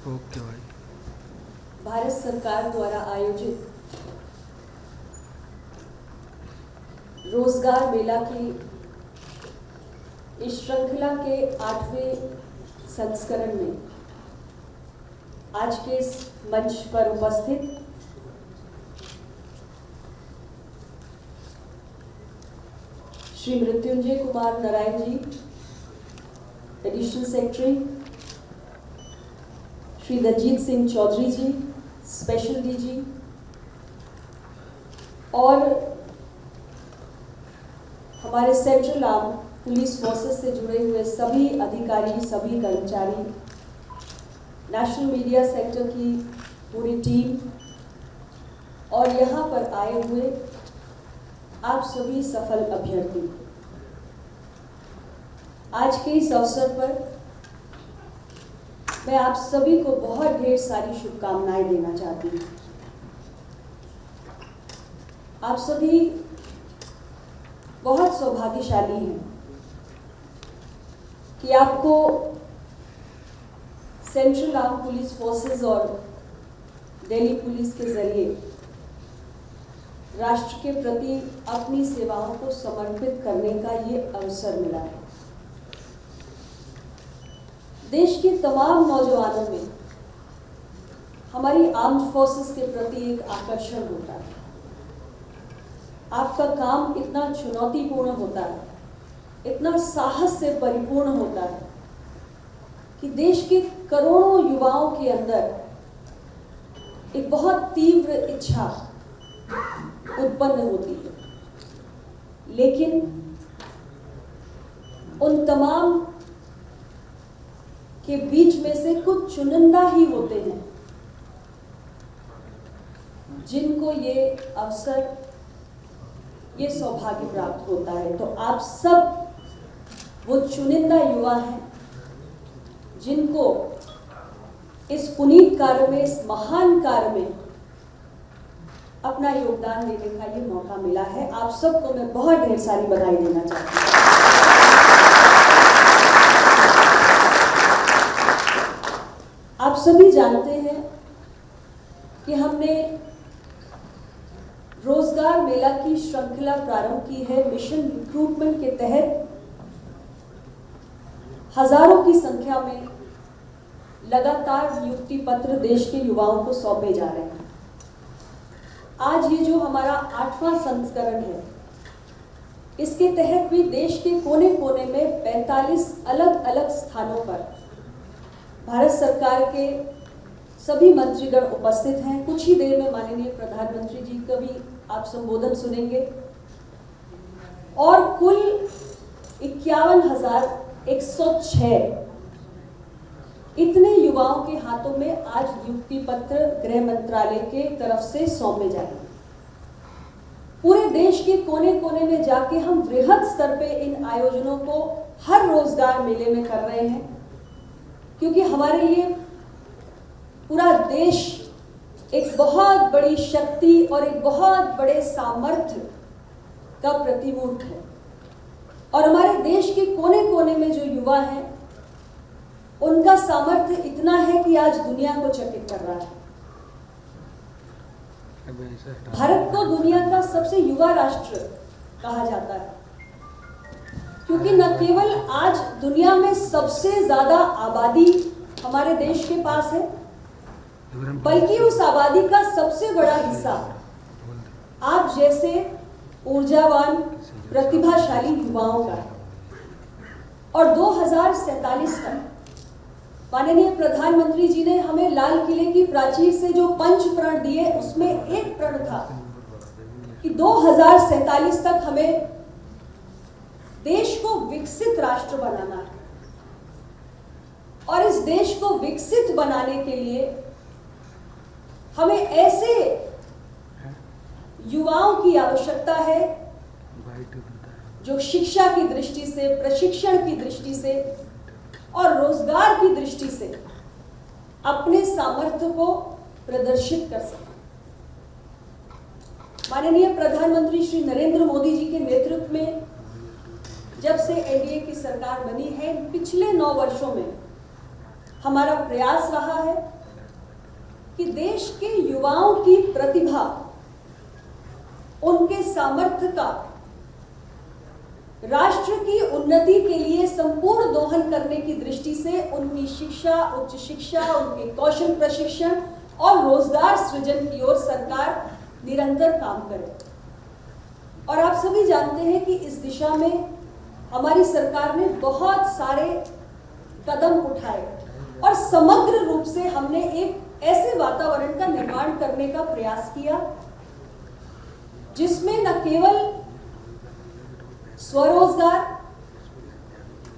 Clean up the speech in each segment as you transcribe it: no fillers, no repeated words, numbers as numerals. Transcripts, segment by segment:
Okay भाई। भारत सरकार द्वारा आयोजित रोजगार मेला की इस श्रृंखला के 8वें संस्करण में आज के इस मंच पर उपस्थित श्री मृत्युंजय कुमार नारायण जी, एडिशनल सेक्रेटरी, श्री दलजीत सिंह चौधरी जी, स्पेशल डीजी, और हमारे सेंट्रल आर्म पुलिस फोर्सेस से जुड़े हुए सभी अधिकारी, सभी कर्मचारी, नेशनल मीडिया सेक्टर की पूरी टीम और यहाँ पर आए हुए आप सभी सफल अभ्यर्थी, आज के इस अवसर पर मैं आप सभी को बहुत ढेर सारी शुभकामनाएं देना चाहती हूँ। आप सभी बहुत सौभाग्यशाली हैं कि आपको सेंट्रल आर्म पुलिस फोर्सेस और दिल्ली पुलिस के जरिए राष्ट्र के प्रति अपनी सेवाओं को समर्पित करने का ये अवसर मिला है। देश के तमाम नौजवानों में हमारी आर्म्ड फोर्सेस के प्रति एक आकर्षण होता है। आपका काम इतना चुनौतीपूर्ण होता है, इतना साहस से परिपूर्ण होता है कि देश के करोड़ों युवाओं के अंदर एक बहुत तीव्र इच्छा उत्पन्न होती है, लेकिन उन तमाम के बीच में से कुछ चुनिंदा ही होते हैं जिनको ये अवसर, ये सौभाग्य प्राप्त होता है। तो आप सब वो चुनिंदा युवा हैं जिनको इस पुनीत कार्य में, इस महान कार्य में अपना योगदान देने का ये मौका मिला है। आप सबको मैं बहुत ढेर सारी बधाई देना चाहती हूँ। आप सभी जानते हैं कि हमने रोजगार मेला की श्रृंखला प्रारंभ की है। मिशन रिक्रूटमेंट के तहत हजारों की संख्या में लगातार नियुक्ति पत्र देश के युवाओं को सौंपे जा रहे हैं। आज ये जो हमारा 8वां संस्करण है, इसके तहत भी देश के कोने कोने में 45 अलग अलग स्थानों पर भारत सरकार के सभी मंत्रीगण उपस्थित हैं। कुछ ही देर में माननीय प्रधानमंत्री जी का भी आप संबोधन सुनेंगे और कुल 51,106 इतने युवाओं के हाथों में आज नियुक्ति पत्र गृह मंत्रालय के तरफ से सौंपे जाएंगे। पूरे देश के कोने कोने में जाके हम वृहद स्तर पे इन आयोजनों को हर रोजगार मेले में कर रहे हैं, क्योंकि हमारे लिए पूरा देश एक बहुत बड़ी शक्ति और एक बहुत बड़े सामर्थ्य का प्रतिमूर्त है। और हमारे देश के कोने कोने में जो युवा हैं, उनका सामर्थ्य इतना है कि आज दुनिया को चकित कर रहा है। भारत को दुनिया का सबसे युवा राष्ट्र कहा जाता है, क्योंकि न केवल आज दुनिया में सबसे ज्यादा आबादी हमारे देश के पास है, बल्कि उस आबादी का सबसे बड़ा हिस्सा आप जैसे ऊर्जावान, प्रतिभाशाली युवाओं का है। और 2047 तक माननीय प्रधानमंत्री जी ने हमें लाल किले की प्राचीर से जो 5 प्रण दिए, उसमें एक प्रण था कि 2047 तक हमें देश को विकसित राष्ट्र बनाना है। और इस देश को विकसित बनाने के लिए हमें ऐसे युवाओं की आवश्यकता है जो शिक्षा की दृष्टि से, प्रशिक्षण की दृष्टि से और रोजगार की दृष्टि से अपने सामर्थ्य को प्रदर्शित कर सकें। माननीय प्रधानमंत्री श्री नरेंद्र मोदी जी के नेतृत्व में जब से एनडीए की सरकार बनी है, पिछले 9 वर्षों में हमारा प्रयास रहा है कि देश के युवाओं की प्रतिभा, उनके सामर्थ्य का राष्ट्र की उन्नति के लिए संपूर्ण दोहन करने की दृष्टि से उनकी शिक्षा, उच्च शिक्षा, उनके कौशल प्रशिक्षण और रोजगार सृजन की ओर सरकार निरंतर काम करे। और आप सभी जानते हैं कि इस दिशा में हमारी सरकार ने बहुत सारे कदम उठाए और समग्र रूप से हमने एक ऐसे वातावरण का निर्माण करने का प्रयास किया जिसमें न केवल स्वरोजगार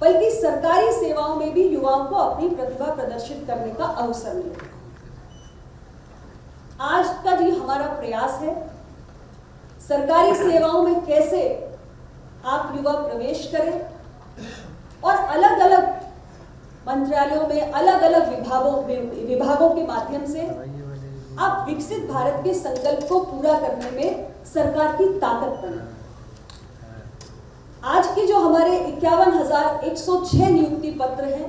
बल्कि सरकारी सेवाओं में भी युवाओं को अपनी प्रतिभा प्रदर्शित करने का अवसर मिले। आज का जी हमारा प्रयास है सरकारी सेवाओं में कैसे आप युवा प्रवेश करें और अलग अलग मंत्रालयों में अलग अलग विभागों के माध्यम से आप विकसित भारत के संकल्प को पूरा करने में सरकार की ताकत बने। आज के जो हमारे 51,106 नियुक्ति पत्र हैं,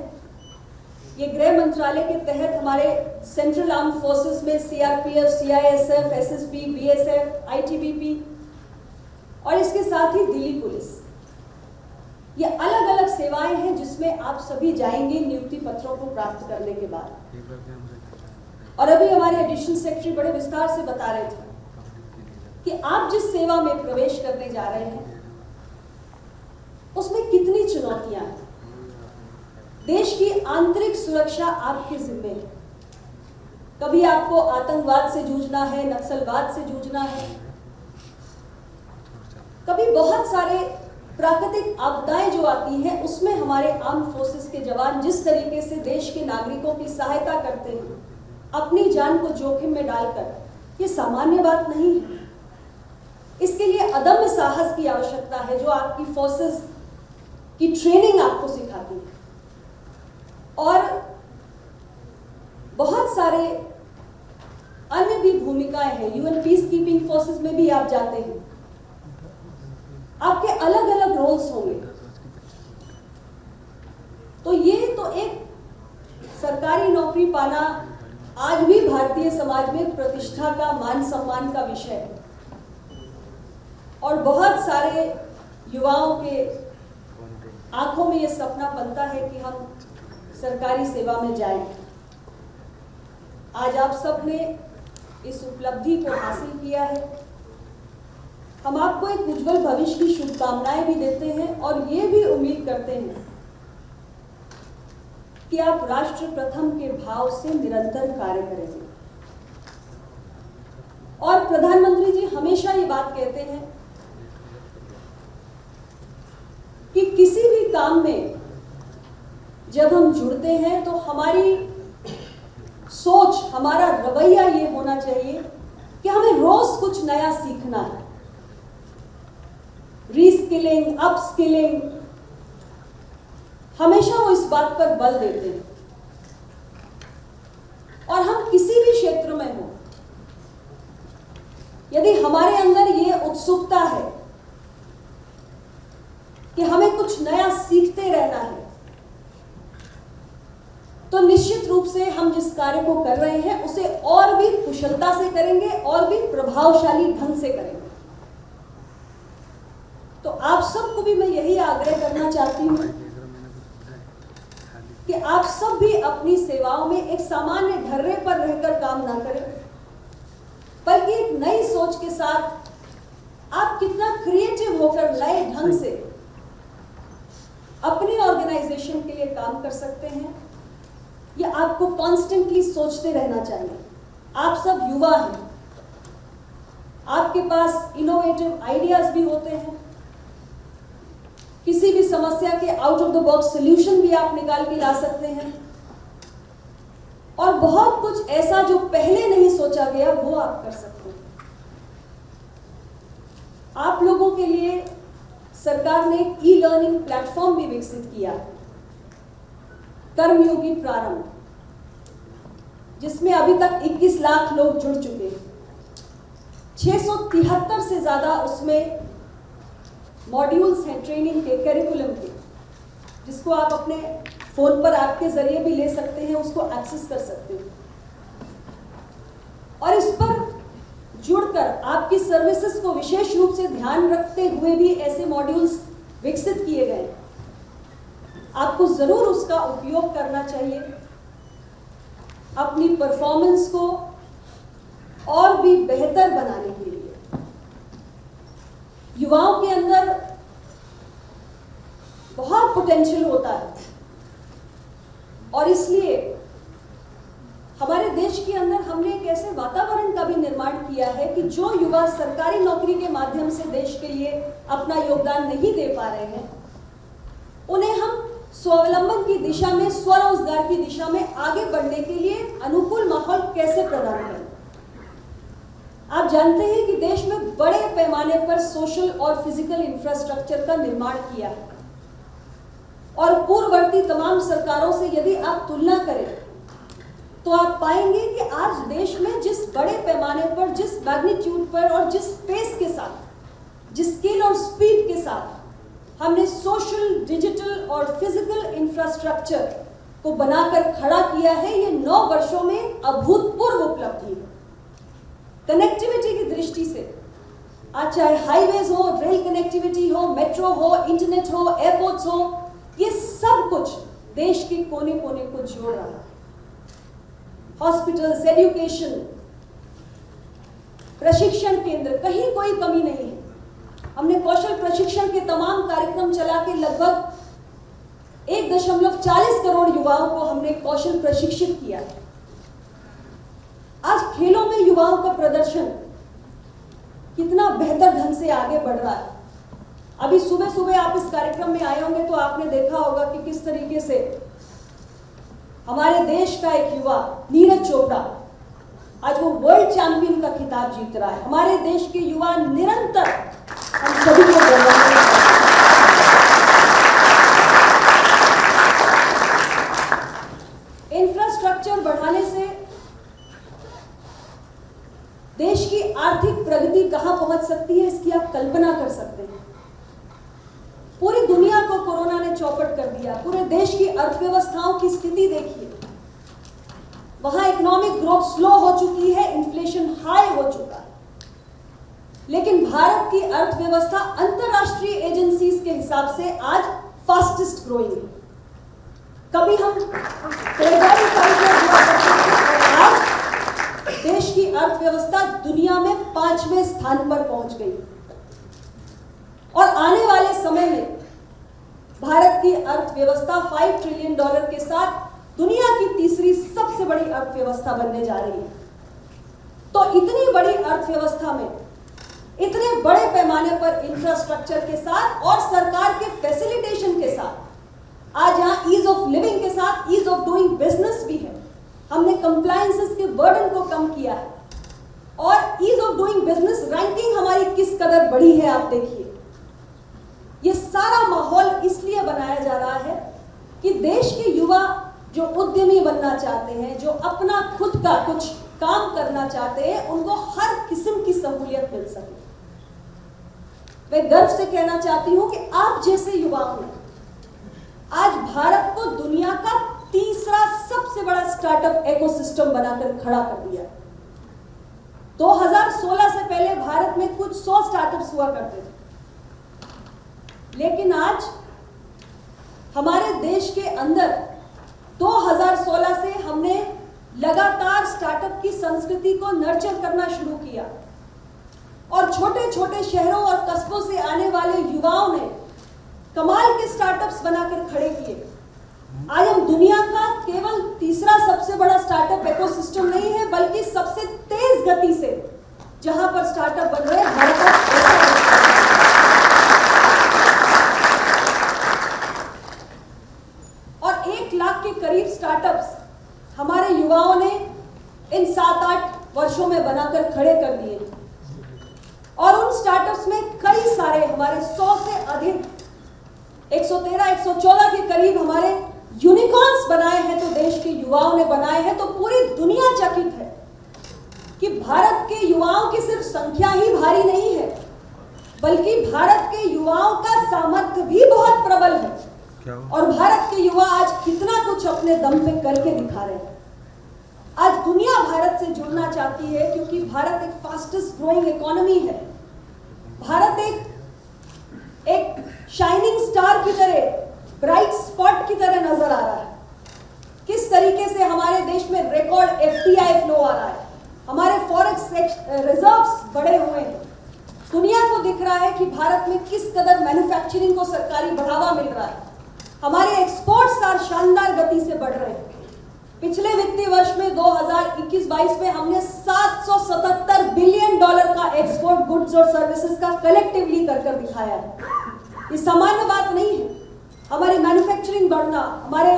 ये गृह मंत्रालय के तहत हमारे सेंट्रल आर्म फोर्सेस में CRPF, CISF, SSB, BSF, ITBP और इसके साथ ही दिल्ली पुलिस, ये अलग अलग सेवाएं हैं जिसमें आप सभी जाएंगे नियुक्ति पत्रों को प्राप्त करने के बाद। और अभी हमारे एडिशनल सेक्रेटरी बड़े विस्तार से बता रहे थे कि आप जिस सेवा में प्रवेश करने जा रहे हैं उसमें कितनी चुनौतियां हैं। देश की आंतरिक सुरक्षा आपके जिम्मे है। कभी आपको आतंकवाद से जूझना है, नक्सलवाद से जूझना है, कभी बहुत सारे प्राकृतिक आपदाएं जो आती हैं उसमें हमारे आर्म फोर्सेस के जवान जिस तरीके से देश के नागरिकों की सहायता करते हैं अपनी जान को जोखिम में डालकर, ये सामान्य बात नहीं है। इसके लिए अदम्य साहस की आवश्यकता है जो आपकी फोर्सेस की ट्रेनिंग आपको सिखाती है। और बहुत सारे अन्य भी भूमिकाएं हैं। यूएन पीस कीपिंग फोर्सेस में भी आप जाते हैं, आपके अलग अलग रोल्स होंगे। तो ये तो एक सरकारी नौकरी पाना आज भी भारतीय समाज में प्रतिष्ठा का, मान सम्मान का विषय है। और बहुत सारे युवाओं के आंखों में ये सपना बनता है कि हम सरकारी सेवा में जाएं। आज आप सब ने इस उपलब्धि को हासिल किया है। हम आपको एक उज्जवल भविष्य की शुभकामनाएं भी देते हैं और ये भी उम्मीद करते हैं कि आप राष्ट्र प्रथम के भाव से निरंतर कार्य करेंगे। और प्रधानमंत्री जी हमेशा ये बात कहते हैं कि किसी भी काम में जब हम जुड़ते हैं तो हमारी सोच, हमारा रवैया ये होना चाहिए कि हमें रोज कुछ नया सीखना है। रीस्किलिंग, अपस्किलिंग, हमेशा वो इस बात पर बल देते हैं। और हम किसी भी क्षेत्र में हो, यदि हमारे अंदर ये उत्सुकता है कि हमें कुछ नया सीखते रहना है, तो निश्चित रूप से हम जिस कार्य को कर रहे हैं उसे और भी कुशलता से करेंगे और भी प्रभावशाली ढंग से करेंगे। तो आप सबको भी मैं यही आग्रह करना चाहती हूं कि आप सब भी अपनी सेवाओं में एक सामान्य ढर्रे पर रहकर काम ना करें, बल्कि एक नई सोच के साथ आप कितना क्रिएटिव होकर नए ढंग से अपने ऑर्गेनाइजेशन के लिए काम कर सकते हैं, ये आपको कॉन्स्टेंटली सोचते रहना चाहिए। आप सब युवा हैं, आपके पास इनोवेटिव आइडियाज भी होते हैं। किसी भी समस्या के out of the box solution भी आप निकाल के ला सकते हैं। और बहुत कुछ ऐसा जो पहले नहीं सोचा गया वो आप कर सकते हैं। आप लोगों के लिए सरकार ने एक ई लर्निंग प्लेटफॉर्म भी विकसित किया, कर्मयोगी प्रारंभ, जिसमें अभी तक 21 लाख लोग जुड़ चुके हैं। 673 से ज्यादा उसमें मॉड्यूल्स हैं ट्रेनिंग के, करिकुलम के, जिसको आप अपने फोन पर ऐप के जरिए भी ले सकते हैं, उसको एक्सेस कर सकते हैं। और इस पर जुड़कर आपकी सर्विसेज को विशेष रूप से ध्यान रखते हुए भी ऐसे मॉड्यूल्स विकसित किए गए। आपको जरूर उसका उपयोग करना चाहिए अपनी परफॉर्मेंस को और भी बेहतर बनाने के लिए। युवाओं के अंदर बहुत पोटेंशियल होता है और इसलिए हमारे देश के अंदर हमने एक ऐसे वातावरण का भी निर्माण किया है कि जो युवा सरकारी नौकरी के माध्यम से देश के लिए अपना योगदान नहीं दे पा रहे हैं, उन्हें हम स्वावलंबन की दिशा में, स्वरोजगार की दिशा में आगे बढ़ने के लिए अनुकूल माहौल कैसे प्रदान करें। आप जानते हैं कि देश में बड़े पैमाने पर सोशल और फिजिकल इंफ्रास्ट्रक्चर का निर्माण किया है और पूर्ववर्ती तमाम सरकारों से यदि आप तुलना करें तो आप पाएंगे कि आज देश में जिस बड़े पैमाने पर, जिस मैग्नीट्यूड पर और जिस पेस के साथ, जिस स्केल और स्पीड के साथ हमने सोशल, डिजिटल और फिजिकल इंफ्रास्ट्रक्चर को बनाकर खड़ा किया है, ये 9 वर्षों में अभूतपूर्व उपलब्धि है। कनेक्टिविटी की दृष्टि से आज चाहे हाईवेज हो, रेल कनेक्टिविटी हो, मेट्रो हो, इंटरनेट हो, एयरपोर्ट्स हो, ये सब कुछ देश के कोने कोने को जोड़ रहा है। हॉस्पिटल्स, एजुकेशन, प्रशिक्षण केंद्र, कहीं कोई कमी नहीं है। हमने कौशल प्रशिक्षण के तमाम कार्यक्रम चला के लगभग 1.40 करोड़ युवाओं को हमने कौशल प्रशिक्षित किया है। आज खेलों में युवाओं का प्रदर्शन कितना बेहतर ढंग से आगे बढ़ रहा है। अभी सुबह सुबह आप इस कार्यक्रम में आए होंगे तो आपने देखा होगा कि किस तरीके से हमारे देश का एक युवा नीरज चोपड़ा आज वो वर्ल्ड चैंपियन का खिताब जीत रहा है। हमारे देश के युवा निरंतर हम सभी को इंफ्रास्ट्रक्चर बढ़ाने से देश की आर्थिक प्रगति कहां पहुंच सकती है, इसकी आप कल्पना कर सकते हैं। पूरी दुनिया को कोरोना ने चौपट कर दिया। पूरे देश की अर्थव्यवस्थाओं की स्थिति देखिए, वहां इकोनॉमिक ग्रोथ स्लो हो चुकी है, इन्फ्लेशन हाई हो चुका है। लेकिन भारत की अर्थव्यवस्था अंतरराष्ट्रीय एजेंसीज के हिसाब से आज फास्टेस्ट ग्रोइंग है। कभी हम फेब्रुअरी आज देश की अर्थव्यवस्था दुनिया में 5वें स्थान पर पहुंच गई और आने वाले समय में भारत की अर्थव्यवस्था $5 ट्रिलियन के साथ दुनिया की तीसरी सबसे बड़ी अर्थव्यवस्था बनने जा रही है। तो इतनी बड़ी अर्थव्यवस्था में इतने बड़े पैमाने पर इंफ्रास्ट्रक्चर के साथ और सरकार के फैसिलिटेशन के साथ आज यहां ईज ऑफ लिविंग के साथ ईज ऑफ डूइंग बिजनेस भी है। हमने कंप्लायंसेस के बर्डन को कम किया है और ease of doing business ranking हमारी किस कदर बढ़ी है आप देखिए। ये सारा माहौल इसलिए बनाया जा रहा है कि देश के युवा जो उद्यमी बनना चाहते हैं, जो अपना खुद का कुछ काम करना चाहते हैं, उनको हर किस्म की सहूलियत मिल सके। मैं गर्व से कहना चाहती हूं कि आप जैसे युवाओं ने आज भारत को दुनिया का तीसरा सबसे बड़ा स्टार्टअप इकोसिस्टम बनाकर खड़ा कर दिया। 2016 से पहले भारत में कुछ 100 स्टार्टअप्स हुआ करते थे, लेकिन आज हमारे देश के अंदर 2016 से हमने लगातार स्टार्टअप की संस्कृति को नर्चर करना शुरू किया और छोटे छोटे शहरों और कस्बों से आने वाले युवाओं ने कमाल के स्टार्टअप्स बनाकर खड़े किए। आज हम दुनिया का केवल तीसरा सबसे बड़ा स्टार्टअप इकोसिस्टम नहीं है, बल्कि सबसे तेज गति से जहां पर स्टार्टअप बन रहे हैं और 1 लाख के करीब स्टार्टअप्स हमारे युवाओं ने इन 7-8 वर्षों में बनाकर खड़े कर दिए और उन स्टार्टअप्स में कई सारे हमारे 100 से अधिक 113-114 के करीब हमारे यूनिकॉर्न्स बनाए हैं तो देश के युवाओं ने बनाए हैं। तो पूरी दुनिया चकित है कि भारत के युवाओं की सिर्फ संख्या ही भारी नहीं है, बल्कि भारत के युवाओं का सामर्थ्य भी बहुत प्रबल है। और भारत के युवा आज कितना कुछ अपने दम पे करके दिखा रहे हैं। आज दुनिया भारत से जुड़ना चाहती है क्योंकि भारत एक फास्टेस्ट ग्रोइंग इकोनॉमी है। भारत एक शाइनिंग स्टार की तरह, ब्राइट स्पॉट की तरह नजर आ रहा है। किस तरीके से हमारे देश में रिकॉर्ड FDI फ्लो आ रहा है, हमारे फॉरेक्स रिजर्व्स बढ़े हुए हैं। दुनिया को दिख रहा है कि भारत में किस कदर मैन्युफैक्चरिंग को सरकारी बढ़ावा मिल रहा है। हमारे एक्सपोर्ट्स और शानदार गति से बढ़ रहे हैं। पिछले वित्तीय वर्ष में 2021-22 में हमने $777 बिलियन का एक्सपोर्ट गुड्स और सर्विसेज का कलेक्टिवली कर दिखाया है। ये सामान्य बात नहीं है। हमारी मैन्युफैक्चरिंग बढ़ना, हमारे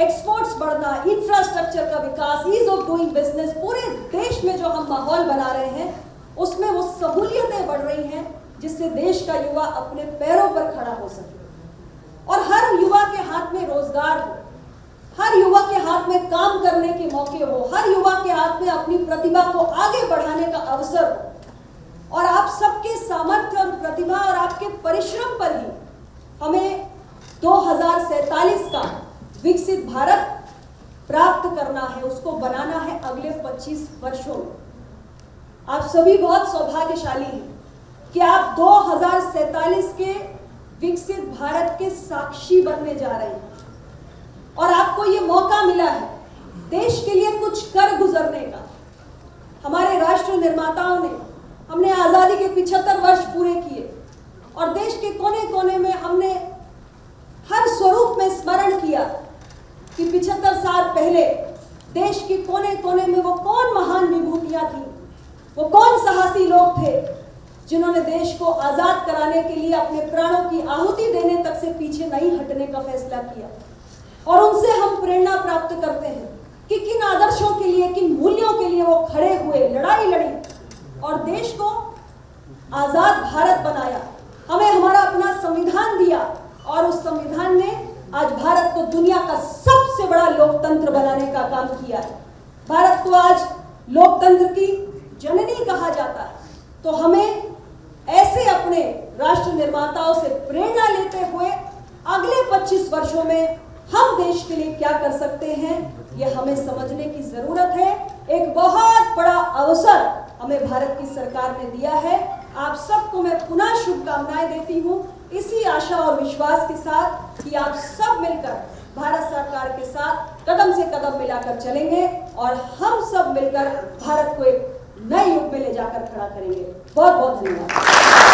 एक्सपोर्ट्स बढ़ना, इंफ्रास्ट्रक्चर का विकास, ईज ऑफ डूइंग बिजनेस, पूरे देश में जो हम माहौल बना रहे हैं उसमें वो सहूलियतें बढ़ रही हैं जिससे देश का युवा अपने पैरों पर खड़ा हो सके और हर युवा के हाथ में रोजगार हो, हर युवा के हाथ में काम करने के मौके हो, हर युवा के हाथ में अपनी प्रतिभा को आगे बढ़ाने का अवसर हो। और आप सबके सामर्थ्य और प्रतिभा और आपके परिश्रम पर ही हमें 2047 का विकसित भारत प्राप्त करना है, उसको बनाना है अगले 25 वर्षों में। आप सभी बहुत सौभाग्यशाली हैं कि आप 2047 के विकसित भारत के साक्षी बनने जा रहे हैं और आपको ये मौका मिला है देश के लिए कुछ कर गुजरने का। हमारे राष्ट्र निर्माताओं ने, हमने आजादी के 75 वर्ष पूरे किए और देश के कोने कोने में हमने हर स्वरूप में स्मरण किया कि 75 साल पहले देश के कोने कोने में वो कौन महान विभूतियां थी, वो कौन साहसी लोग थे जिन्होंने देश को आजाद कराने के लिए अपने प्राणों की आहुति देने तक से पीछे नहीं हटने का फैसला किया। और उनसे हम प्रेरणा प्राप्त करते हैं कि किन आदर्शों के लिए, किन मूल्यों के लिए वो खड़े हुए, लड़ाई लड़ी और देश को आजाद भारत बनाया। हमें हमारा अपना संविधान दिया और उस संविधान ने आज भारत को दुनिया का सबसे बड़ा लोकतंत्र बनाने का काम किया है। भारत को आज लोकतंत्र की जननी कहा जाता है। तो हमें ऐसे अपने राष्ट्र निर्माताओं से प्रेरणा लेते हुए अगले 25 वर्षों में हम देश के लिए क्या कर सकते हैं, ये हमें समझने की जरूरत है। एक बहुत बड़ा अवसर हमें भारत की सरकार ने दिया है। आप सबको मैं पुनः शुभकामनाएं देती हूं, इसी आशा और विश्वास के साथ कि आप सब मिलकर भारत सरकार के साथ कदम से कदम मिलाकर चलेंगे और हम सब मिलकर भारत को एक नए युग में ले जाकर खड़ा करेंगे। बहुत बहुत धन्यवाद।